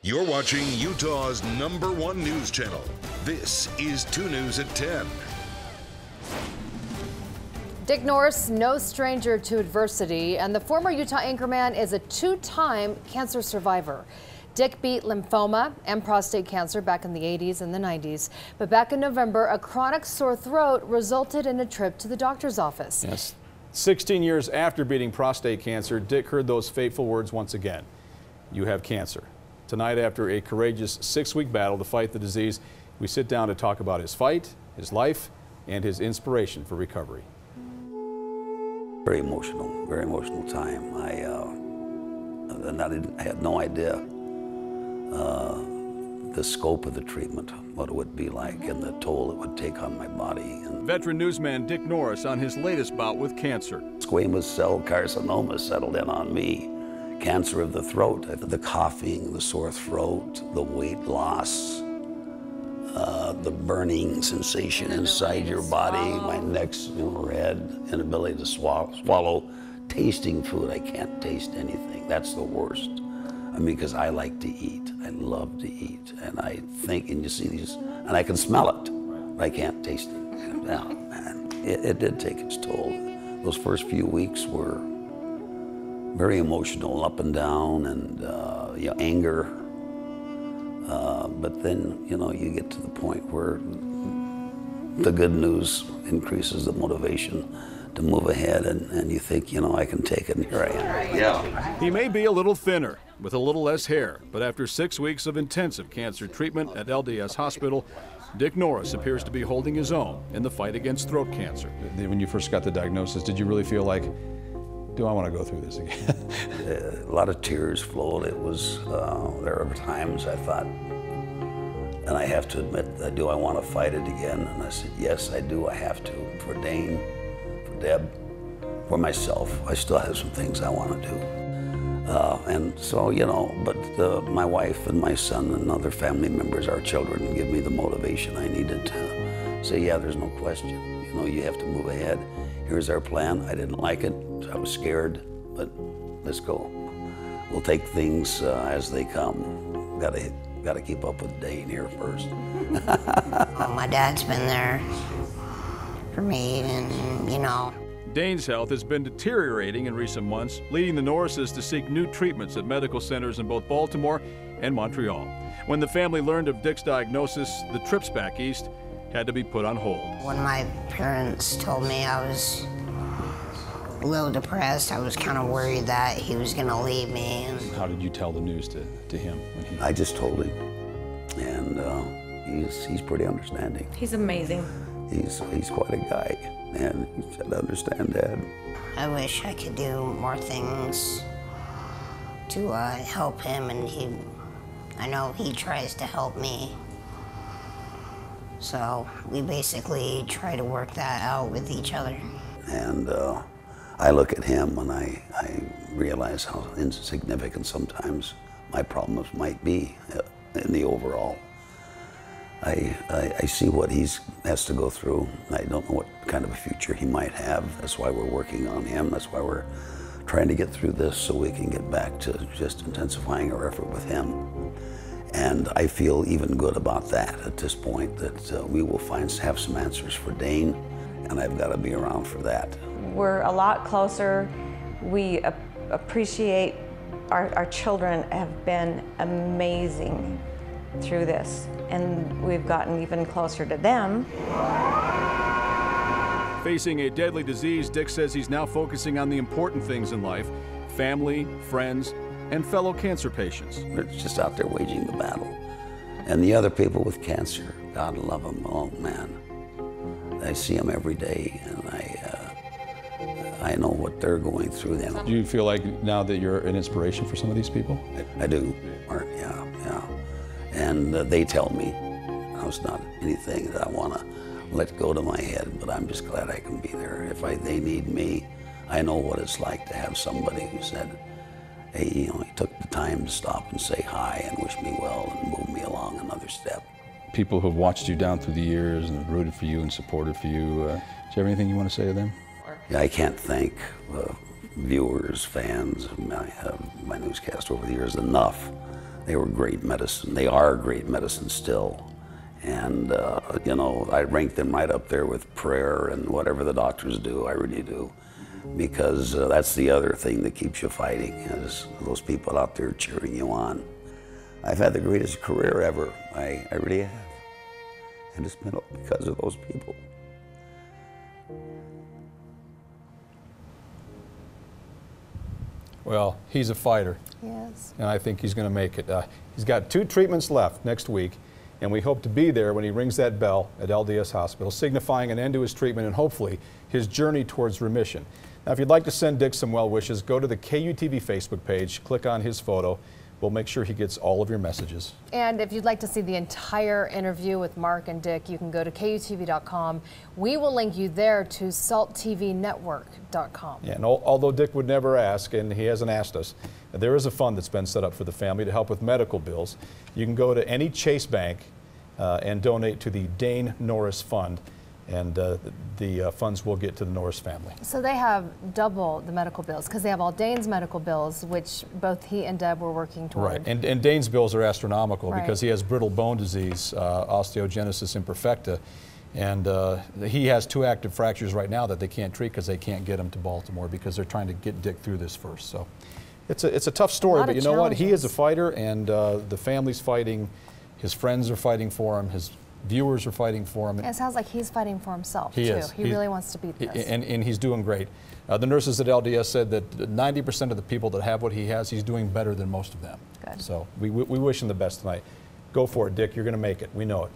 You're watching Utah's #1 news channel. This is 2 News at 10. Dick Nourse, no stranger to adversity, and the former Utah anchorman is a 2-time cancer survivor. Dick beat lymphoma and prostate cancer back in the 80s and the 90s, but back in November, a chronic sore throat resulted in a trip to the doctor's office. Yes. 16 years after beating prostate cancer, Dick heard those fateful words once again. You have cancer. Tonight, after a courageous 6-week battle to fight the disease, we sit down to talk about his fight, his life, and his inspiration for recovery. Very emotional time. I had no idea the scope of the treatment, what it would be like, and the toll it would take on my body. And veteran newsman Dick Nourse on his latest bout with cancer. Squamous cell carcinoma settled in on me. Cancer of the throat, the coughing, the sore throat, the weight loss, the burning sensation inside your body, my neck's red, inability to swallow, tasting food. I can't taste anything. That's the worst. I mean, because I like to eat. I love to eat. And I think, and you see these, and I can smell it, but I can't taste it. Yeah, man, it did take its toll. Those first few weeks were very emotional, up and down, and anger. But then, you get to the point where the good news increases the motivation to move ahead, and you think, I can take it, and here I am. Yeah. He may be a little thinner, with a little less hair, but after 6 weeks of intensive cancer treatment at LDS Hospital, Dick Nourse appears to be holding his own in the fight against throat cancer. When you first got the diagnosis, did you really feel like, do I want to go through this again? A lot of tears flowed. It was, there were times I thought, and I have to admit, do I want to fight it again? And I said, yes, I do, I have to. For Dane, for Deb, for myself. I still have some things I want to do. And so, but my wife and my son and other family members, our children, give me the motivation I needed to say, yeah, there's no question. You have to move ahead. Here's our plan. I didn't like it. I was scared, but let's go. We'll take things as they come. Got to keep up with Dane here first. My dad's been there for me, and Dane's health has been deteriorating in recent months, leading the Nourses to seek new treatments at medical centers in both Baltimore and Montreal. When the family learned of Dick's diagnosis, the trips back east had to be put on hold. When my parents told me I was a little depressed, I was kind of worried that he was going to leave me. How did you tell the news to him? I just told him, and he's pretty understanding. He's amazing. He's quite a guy, and he said, understand, Dad. I wish I could do more things to help him, and I know he tries to help me. So we basically try to work that out with each other. And I look at him and I realize how insignificant sometimes my problems might be in the overall. I see what he has to go through. I don't know what kind of a future he might have. That's why we're working on him. That's why we're trying to get through this so we can get back to just intensifying our effort with him. And I feel even good about that at this point, that we will have some answers for Dane, and I've got to be around for that. We're a lot closer. We appreciate our children have been amazing through this, and we've gotten even closer to them. Facing a deadly disease, Dick says he's now focusing on the important things in life: family, friends, and fellow cancer patients. We're just out there waging the battle. And the other people with cancer, God love them. Oh man, I see them every day, and I know what they're going through. Do you feel like now that you're an inspiration for some of these people? I do, Mark, yeah. And they tell me it's not anything that I want to let go to my head, but I'm just glad I can be there. If they need me, I know what it's like to have somebody who said, hey, he took the time to stop and say hi and wish me well and move me along another step. People who have watched you down through the years and rooted for you and supported for you, do you have anything you want to say to them? Yeah, I can't thank viewers, fans of my newscast over the years enough. They were great medicine. They are great medicine still. And, you know, I rank them right up there with prayer and whatever the doctors do, I really do. Because that's the other thing that keeps you fighting, is those people out there cheering you on. I've had the greatest career ever. I really have. And it's been because of those people. Well, he's a fighter. Yes. And I think he's going to make it. He's got 2 treatments left next week, and we hope to be there when he rings that bell at LDS Hospital, signifying an end to his treatment and hopefully his journey towards remission. Now, if you'd like to send Dick some well wishes, go to the KUTV Facebook page, click on his photo. We'll make sure he gets all of your messages. And if you'd like to see the entire interview with Mark and Dick, you can go to KUTV.com. We will link you there to salttvnetwork.com. Yeah, and although Dick would never ask, and he hasn't asked us, there is a fund that's been set up for the family to help with medical bills. You can go to any Chase Bank and donate to the Dick Nourse Fund, and the funds will get to the Nourse family. So they have double the medical bills, because they have all Dane's medical bills, which both he and Deb were working toward. Right, and Dane's bills are astronomical, right, because he has brittle bone disease, osteogenesis imperfecta, and he has 2 active fractures right now that they can't treat because they can't get him to Baltimore because they're trying to get Dick through this first. So it's a tough story, but you know what? He is a fighter, and the family's fighting. His friends are fighting for him. His viewers are fighting for him. It sounds like he's fighting for himself, he too. Is. He really wants to beat this. And he's doing great. The nurses at LDS said that 90% of the people that have what he has, he's doing better than most of them. Good. So we wish him the best tonight. Go for it, Dick. You're going to make it. We know it.